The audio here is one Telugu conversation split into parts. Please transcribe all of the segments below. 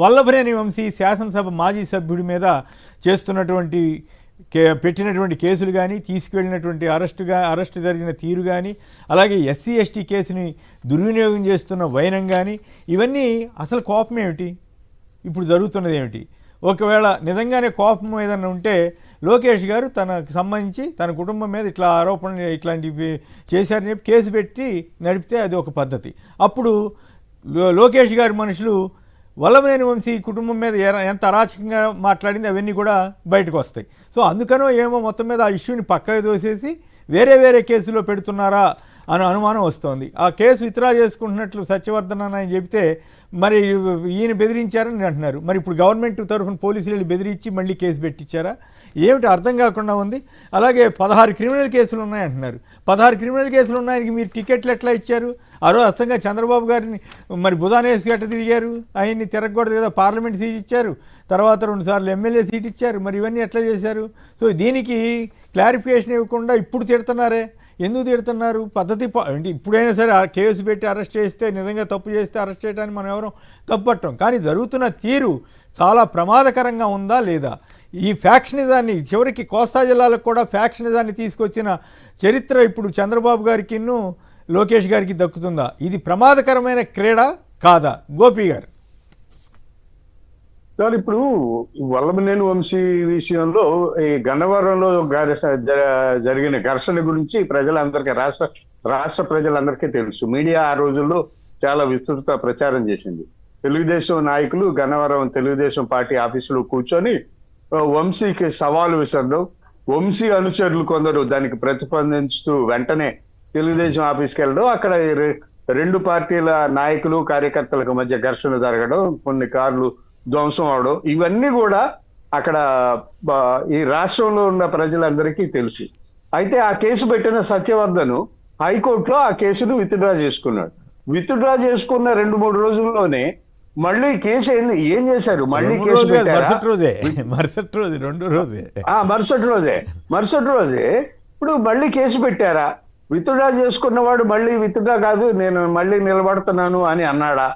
వల్లభనేని వంశీ శాసనసభ మాజీ సభ్యుడి మీద చేస్తున్నటువంటి పెట్టినటువంటి కేసులు కానీ, తీసుకువెళ్ళినటువంటి అరెస్టు జరిగిన తీరు కానీ, అలాగే ఎస్సీ ఎస్టీ కేసుని దుర్వినియోగం చేస్తున్న వైనం కానీ, ఇవన్నీ అసలు కోపం ఏమిటి? ఇప్పుడు జరుగుతున్నది ఏమిటి? ఒకవేళ నిజంగానే కోపం ఏదన్నా ఉంటే లోకేష్ గారు తనకు సంబంధించి తన కుటుంబం మీద ఇట్లా ఆరోపణలు ఇట్లాంటివి చేశారని చెప్పి కేసు పెట్టి నడిపితే అది ఒక పద్ధతి. అప్పుడు లోకేష్ గారి మనుషులు వల్లభనేని వంశీ కుటుంబం మీద ఎంత అరాచకంగా మాట్లాడింది అవన్నీ కూడా బయటకు వస్తాయి. సో అందుకనో ఏమో మొత్తం మీద ఆ ఇష్యూని పక్కకు దోసేసి వేరే కేసులో పెడుతున్నారా అని అనుమానం వస్తోంది. ఆ కేసు విత్డ్రా చేసుకుంటున్నట్లు సత్యవర్ధన్ అని చెబితే మరి ఈయన బెదిరించారని అంటున్నారు. మరి ఇప్పుడు గవర్నమెంట్ తరఫున పోలీసులు బెదిరించి మళ్ళీ కేసు పెట్టించారా? ఏమిటి అర్థం కాకుండా ఉంది. అలాగే 16 క్రిమినల్ కేసులు ఉన్నాయంటున్నారు. 16 క్రిమినల్ కేసులు ఉన్నాయని మీరు టికెట్లు ఎట్లా ఇచ్చారు? అర్థంగా చంద్రబాబు గారిని మరి బుధానేసుకు ఎట్ట తిరిగారు? ఆయన్ని తిరగకూడదు కదా, పార్లమెంట్ సీట్ ఇచ్చారు, తర్వాత 2 సార్లు ఎమ్మెల్యే సీట్ ఇచ్చారు. మరి ఇవన్నీ ఎట్లా చేశారు? సో దీనికి క్లారిఫికేషన్ ఇవ్వకుండా ఇప్పుడు తిడుతున్నారే, ఎందుకు తిడుతున్నారు? పద్ధతి అంటే ఇప్పుడైనా సరే కేసు పెట్టి అరెస్ట్ చేస్తే, నిజంగా తప్పు చేస్తే అరెస్ట్ చేయడానికి మనం ఎవరూ తప్పట్టం. కానీ జరుగుతున్న తీరు చాలా ప్రమాదకరంగా ఉందా లేదా? ఈ ఫ్యాక్షనిజాన్ని చివరికి కోస్తా జిల్లాలకు కూడా ఫ్యాక్షనిజాన్ని తీసుకొచ్చిన చరిత్ర ఇప్పుడు చంద్రబాబు గారికి లోకేష్ గారికి దక్కుతుందా? ఇది ప్రమాదకరమైన క్రీడ కాదా? గోపి గారు సార్, ఇప్పుడు వల్లభనేని వంశీ విషయంలో ఈ గన్నవరంలో జరిగిన ఘర్షణ గురించి ప్రజలందరికీ, రాష్ట్ర ప్రజలందరికీ తెలుసు. మీడియా ఆ రోజుల్లో చాలా విస్తృత ప్రచారం చేసింది. తెలుగుదేశం నాయకులు గన్నవరం తెలుగుదేశం పార్టీ ఆఫీసులో కూర్చొని వంశీకి సవాలు విసరడం, వంశీ అనుచరులు కొందరు దానికి ప్రతిస్పందించుతూ వెంటనే తెలుగుదేశం ఆఫీస్కి వెళ్ళడం, అక్కడ 2 పార్టీల నాయకులు కార్యకర్తలకు మధ్య ఘర్షణ జరగడం, కొన్ని కార్లు ధ్వంసం అవడం, ఇవన్నీ కూడా అక్కడ ఈ రాష్ట్రంలో ఉన్న ప్రజలందరికీ తెలుసు. అయితే ఆ కేసు పెట్టిన సత్యవర్ధన్ హైకోర్టులో ఆ కేసును విత్డ్రా చేసుకున్నాడు. విత్డ్రా చేసుకున్న 2-3 రోజుల్లోనే మళ్ళీ కేసు ఏం చేశారు? మళ్ళీ కేసు మరుసటి రోజే ఇప్పుడు మళ్ళీ కేసు పెట్టారా? విత్డ్రా చేసుకున్నవాడు మళ్ళీ విత్డ్రా కాదు, నేను మళ్ళీ నిలబడుతున్నాను అని అన్నాడా?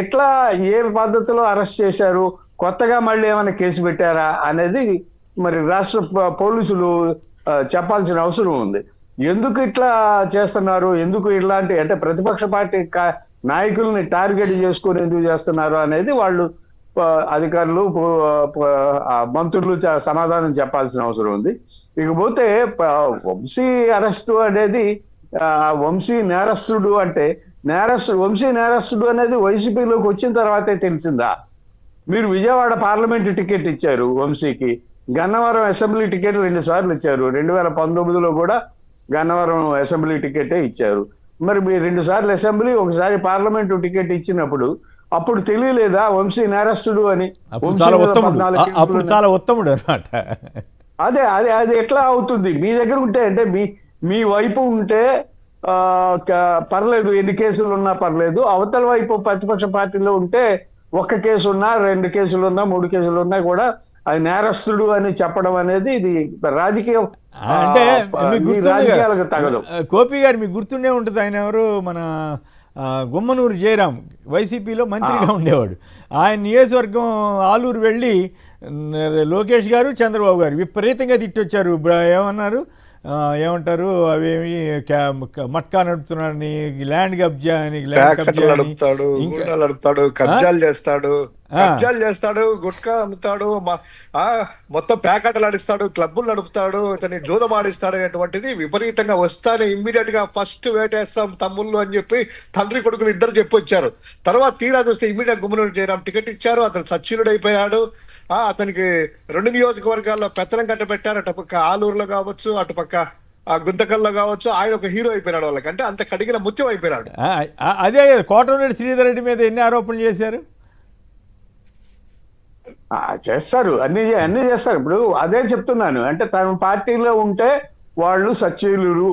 ఎట్లా, ఏ పద్ధతిలో అరెస్ట్ చేశారు? కొత్తగా మళ్ళీ ఏమైనా కేసు పెట్టారా అనేది మరి రాష్ట్ర పోలీసులు చెప్పాల్సిన అవసరం ఉంది. ఎందుకు ఇట్లా చేస్తున్నారు, ఎందుకు ఇట్లాంటి అంటే ప్రతిపక్ష పార్టీ నాయకుల్ని టార్గెట్ చేసుకుని ఎందుకు చేస్తున్నారు అనేది వాళ్ళు అధికారులు, మంత్రులు సమాధానం చెప్పాల్సిన అవసరం ఉంది. ఇకపోతే వంశీ అరెస్టు అనేది, వంశీ నేరస్తుడు అంటే వంశీ నేరస్తుడు అనేది వైసీపీలోకి వచ్చిన తర్వాతే తెలిసిందా? మీరు విజయవాడ పార్లమెంట్ టికెట్ ఇచ్చారు వంశీకి, గన్నవరం అసెంబ్లీ టికెట్ 2 సార్లు ఇచ్చారు. 2019లో కూడా గన్నవరం అసెంబ్లీ టికెటే ఇచ్చారు. మరి మీరు 2 సార్లు అసెంబ్లీ, ఒకసారి పార్లమెంటు టికెట్ ఇచ్చినప్పుడు అప్పుడు తెలియలేదా వంశీ నేరస్తుడు అని? అది ఎట్లా అవుతుంది? మీ దగ్గర ఉంటే, అంటే మీ వైపు ఉంటే పర్లేదు, ఎన్ని కేసులు ఉన్నా పర్లేదు. అవతల వైపు ప్రతిపక్ష పార్టీలో ఉంటే 1 కేసు ఉన్నా, 2 కేసులు ఉన్నా, 3 కేసులు ఉన్నా కూడా అది నేరస్తుడు అని చెప్పడం అనేది ఇది రాజకీయం అంటే రాజకీయాలకు తగదు. గోపి గారు మీకు గుర్తుండే ఉంటుంది, ఆయన ఎవరు, మన గుమ్మనూరు జయరాం వైసీపీలో మంత్రిగా ఉండేవాడు. ఆయన నియోజకవర్గం ఆలూరు వెళ్ళి లోకేష్ గారు, చంద్రబాబు గారు విపరీతంగా తిట్టొచ్చారు. ఏమంటారు, అవేమి మట్కా నడుపుతున్నాడని, ల్యాండ్ కబ్జా అని, నడుపుతాడు, కబ్జాలు చేస్తాడు, గుట్కా అమ్ముతాడు, మొత్తం ప్యాకెట్లు ఆడిస్తాడు, క్లబ్బులు నడుపుతాడు, ఇతని జూదం ఆడిస్తాడు. అటువంటిది విపరీతంగా వస్తానే ఇమ్మీడియట్ గా ఫస్ట్ వేటేస్తాం తమ్ముళ్ళు అని చెప్పి తండ్రి కొడుకులు ఇద్దరు చెప్పొచ్చారు. తర్వాత తీరా చూస్తే ఇమ్మీడియట్ గుమ్మనూరు జయరాం టికెట్ ఇచ్చారు. అతను సచ్చినుడైపోయాడు. అతనికి 2 నియోజకవర్గాల్లో పెత్తనం కట్టబెట్టారు. అటుపక్క ఆలూరులో కావచ్చు, అటుపక్క గుంతకల్లో కావచ్చు. ఆయన ఒక హీరో అయిపోయినాడు వాళ్ళకి, అంటే అంత కడిగిన ముత్యం అయిపోయినాడు. అదే కోటమిరెడ్డి శ్రీధర్ రెడ్డి మీద ఎన్ని ఆరోపణలు చేశారు? చేస్తారు, అన్ని చేస్తారు. ఇప్పుడు అదే చెప్తున్నాను, అంటే తన పార్టీలో ఉంటే వాళ్ళు సచ్చీలురు.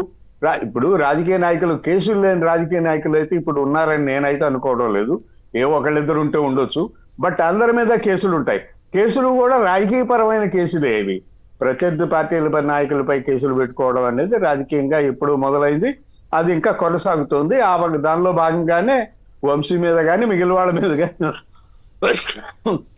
ఇప్పుడు రాజకీయ నాయకులు, కేసులు లేని రాజకీయ నాయకులు అయితే ఇప్పుడు ఉన్నారని నేనైతే అనుకోవడం లేదు. ఒకళ్ళిద్దరు ఉంటే ఉండొచ్చు, బట్ అందరి మీద కేసులు ఉంటాయి. కేసులు కూడా రాజకీయపరమైన కేసులే ఇవి. ప్రత్యర్థి పార్టీల నాయకులపై కేసులు పెట్టుకోవడం అనేది రాజకీయంగా ఎప్పుడు మొదలైంది, అది ఇంకా కొనసాగుతుంది. దానిలో భాగంగానే వంశీ మీద కానీ మిగిలిన వాళ్ళ మీద కానీ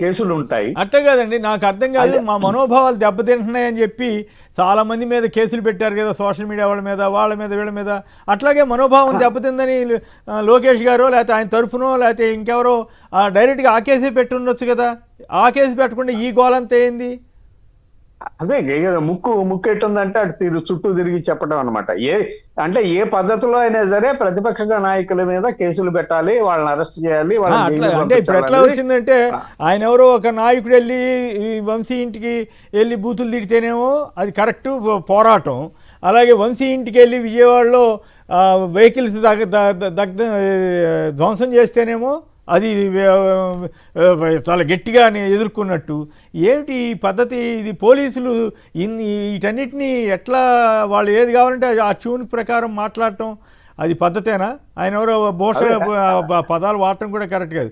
కేసులు ఉంటాయి. అట్టే కాదండి, నాకు అర్థం కాదు. మా మనోభావాలు దెబ్బతింటున్నాయని చెప్పి చాలా మంది మీద కేసులు పెట్టారు కదా, సోషల్ మీడియా వాళ్ళ మీద వీళ్ళ మీద. అట్లాగే మనోభావం దెబ్బతిందని లోకేష్ గారో లేకపోతే ఆయన తరఫునో లేకపోతే ఇంకెవరో డైరెక్ట్గా ఆ కేసే పెట్టి ఉండొచ్చు కదా. ఆ కేసు పెట్టకుండా ఈ గోలంతా ఏంది? అదే ముక్కు ఎట్టుందంటే అటు చుట్టూ తిరిగి చెప్పడం అనమాట. అంటే ఏ పద్ధతిలో అయినా సరే ప్రతిపక్ష నాయకుల మీద కేసులు పెట్టాలి, వాళ్ళని అరెస్ట్ చేయాలి. అట్లా అంటే ఇప్పుడు ఎట్లా వచ్చిందంటే ఆయన ఎవరో ఒక నాయకుడు వెళ్ళి ఈ వంశీ ఇంటికి వెళ్ళి బూతులు తిడితేనేమో అది కరెక్ట్ పోరాటం, అలాగే వంశీ ఇంటికి వెళ్ళి విజయవాడలో వెహికల్స్ ధ్వంసం చేస్తేనేమో అది చాలా గట్టిగా ఎదుర్కొన్నట్టు. ఏమిటి ఈ పద్ధతి? ఇది పోలీసులు వీటన్నిటినీ ఎట్లా వాళ్ళు ఏది కావాలంటే ఆ ట్యూన్ ప్రకారం మాట్లాడటం అది పద్ధతేనా? ఆయన ఎవరో పదాలు వాడటం కూడా కరెక్ట్ కాదు.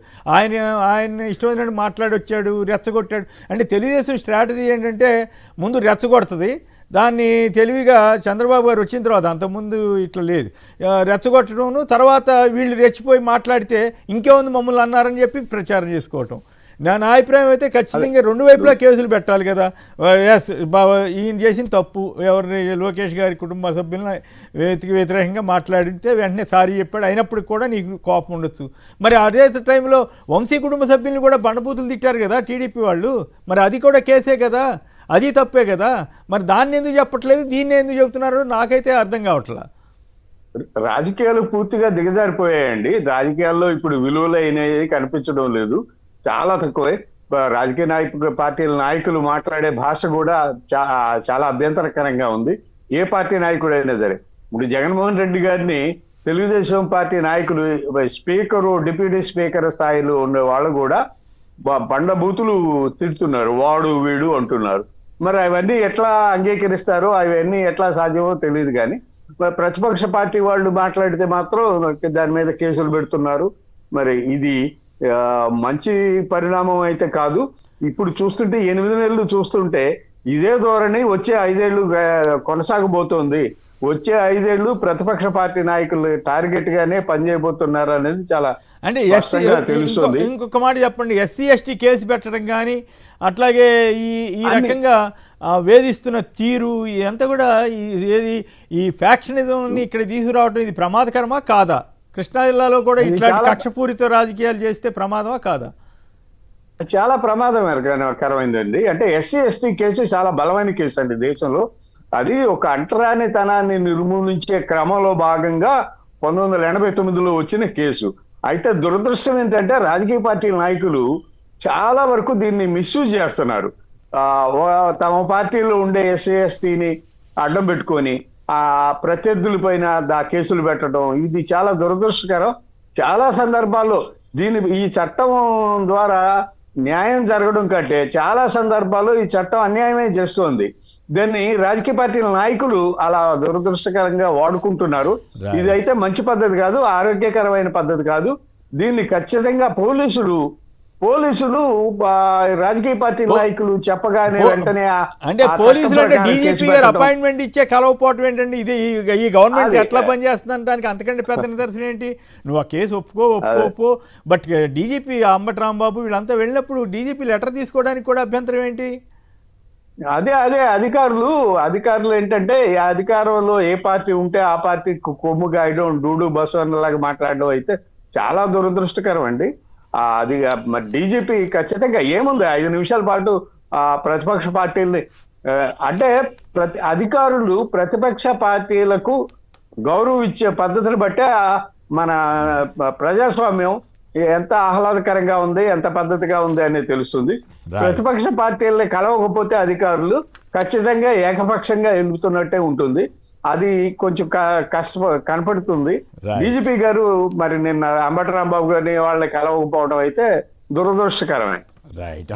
ఆయన ఇష్టమైనట్టు మాట్లాడి వచ్చాడు, రెచ్చగొట్టాడు. అంటే తెలుగుదేశం స్ట్రాటజీ ఏంటంటే ముందు రెచ్చగొడుతుంది, దాన్ని తెలివిగా చంద్రబాబు గారు వచ్చిన తర్వాత, అంతకుముందు ఇట్లా లేదు, రెచ్చగొట్టడం, తర్వాత వీళ్ళు రెచ్చిపోయి మాట్లాడితే ఇంకేముంది మమ్మల్ని అన్నారని చెప్పి ప్రచారం చేసుకోవటం. నా అభిప్రాయం అయితే ఖచ్చితంగా రెండు వైపులా కేసులు పెట్టాలి కదా. ఎస్ ఈయన చేసిన తప్పు, ఎవరిని లోకేష్ గారి కుటుంబ సభ్యులను వ్యతిరేకంగా మాట్లాడితే వెంటనే సారీ చెప్పాడు, అయినప్పటికి కూడా నీకు కోపం ఉండొచ్చు. మరి అదే టైంలో వంశీ కుటుంబ సభ్యులను కూడా బండబూతులు తిట్టారు కదా టీడీపీ వాళ్ళు, మరి అది కూడా కేసే కదా, అది తప్పే కదా. మరి దాన్ని ఎందుకు చెప్పట్లేదు, దీన్ని ఎందుకు చెబుతున్నారో నాకైతే అర్థం కావట్లా. రాజకీయాలు పూర్తిగా దిగజారిపోయాయండి. రాజకీయాల్లో ఇప్పుడు విలువలు అయినవి కనిపించడం లేదు, చాలా తక్కువే. రాజకీయ పార్టీల నాయకులు మాట్లాడే భాష కూడా చాలా అభ్యంతరకరంగా ఉంది. ఏ పార్టీ నాయకుడు అయినా సరే. ఇప్పుడు జగన్మోహన్ రెడ్డి గారిని తెలుగుదేశం పార్టీ నాయకులు, స్పీకరు, డిప్యూటీ స్పీకర్ స్థాయిలో ఉండే వాళ్ళు కూడా బండబూతులు తిడుతున్నారు, వాడు వీడు అంటున్నారు. మరి అవన్నీ ఎట్లా అంగీకరిస్తారో, అవన్నీ ఎట్లా సాధ్యమో తెలియదు. కానీ ప్రతిపక్ష పార్టీ వాళ్ళు మాట్లాడితే మాత్రం దాని మీద కేసులు పెడుతున్నారు. మరి ఇది మంచి పరిణామం అయితే కాదు. ఇప్పుడు చూస్తుంటే 8 నెలలు చూస్తుంటే ఇదే ధోరణి వచ్చే 5 ఏళ్ళు కొనసాగబోతోంది. వచ్చే 5 ఏళ్ళు ప్రతిపక్ష పార్టీ నాయకులు టార్గెట్ గానే పనిచేయబోతున్నారు అనేది చాలా అంటే తెలుస్తుంది. ఇంకొక మాట చెప్పండి, ఎస్సీ ఎస్టీ కేసు పెట్టడం కానీ అట్లాగే ఈ రకంగా వేధిస్తున్న తీరు ఇదంతా కూడా ఈ ఫ్యాక్షనిజంని ఇక్కడ తీసుకురావడం ఇది ప్రమాదకరమా కాదా? కృష్ణా జిల్లాలో కూడా ఇట్లాంటి కక్షపూరిత రాజకీయాలు చేస్తే ప్రమాదమా కాదా? చాలా ప్రమాదకరమైందండి. అంటే ఎస్సీ ఎస్టీ కేసు చాలా బలమైన కేసు అండి దేశంలో. అది ఒక అంటరానితనాన్ని నిర్మూలించే క్రమంలో భాగంగా 1989లో వచ్చిన కేసు. అయితే దురదృష్టం ఏంటంటే రాజకీయ పార్టీల నాయకులు చాలా వరకు దీన్ని మిస్యూజ్ చేస్తున్నారు. తమ పార్టీలో ఉండే ఎస్సీ ఎస్టీని అడ్డం పెట్టుకొని ఆ ప్రత్యర్థుల పైన కేసులు పెట్టడం ఇది చాలా దురదృష్టకరం. చాలా సందర్భాల్లో ఈ చట్టం ద్వారా న్యాయం జరగడం కంటే చాలా సందర్భాల్లో ఈ చట్టం అన్యాయమే చేస్తోంది. దాన్ని రాజకీయ పార్టీల నాయకులు అలా దురదృష్టకరంగా వాడుకుంటున్నారు. ఇదైతే మంచి పద్ధతి కాదు, ఆరోగ్యకరమైన పద్ధతి కాదు. దీన్ని ఖచ్చితంగా పోలీసులు రాజకీయ పార్టీ నాయకులు చెప్పగానే వెంటనే అంటే పోలీసులు అంటే డీజీపీ గారు అపాయింట్మెంట్ ఇచ్చే కలవపోవటం ఏంటండి? ఇది ఈ గవర్నమెంట్ ఎట్లా పనిచేస్తుంది దానికి అంతకంటే పెద్ద నిదర్శనం ఏంటి? నువ్వు ఆ కేసు ఒప్పుకో. బట్ డీజీపీ అంబటి రాంబాబు వీళ్ళంతా వెళ్ళినప్పుడు డీజీపీ లెటర్ తీసుకోవడానికి కూడా అభ్యంతరం ఏంటి? అదే అధికారులు ఏంటంటే అధికారంలో ఏ పార్టీ ఉంటే ఆ పార్టీ కొమ్ము గాయడం, డూడు బస్సు అన్నలాగా మాట్లాడడం అయితే చాలా దురదృష్టకరం అండి. అది మరి డీజీపీ ఖచ్చితంగా ఏముంది 5 నిమిషాల పాటు ప్రతిపక్ష పార్టీల్ని అంటే అధికారులు ప్రతిపక్ష పార్టీలకు గౌరవం ఇచ్చే పద్ధతిని బట్టే మన ప్రజాస్వామ్యం ఎంత ఆహ్లాదకరంగా ఉంది, ఎంత పద్ధతిగా ఉంది అనేది తెలుస్తుంది. ప్రతిపక్ష పార్టీల్ని కలవకపోతే అధికారులు ఖచ్చితంగా ఏకపక్షంగా ఎన్నుకుతున్నట్టే ఉంటుంది. అది కొంచెం కనపడుతుంది. డీజీపీ గారు మరి నిన్న అంబటి రాంబాబు గారిని వాళ్ళని కలవకపోవడం అయితే దురదృష్టకరమే. రైట్.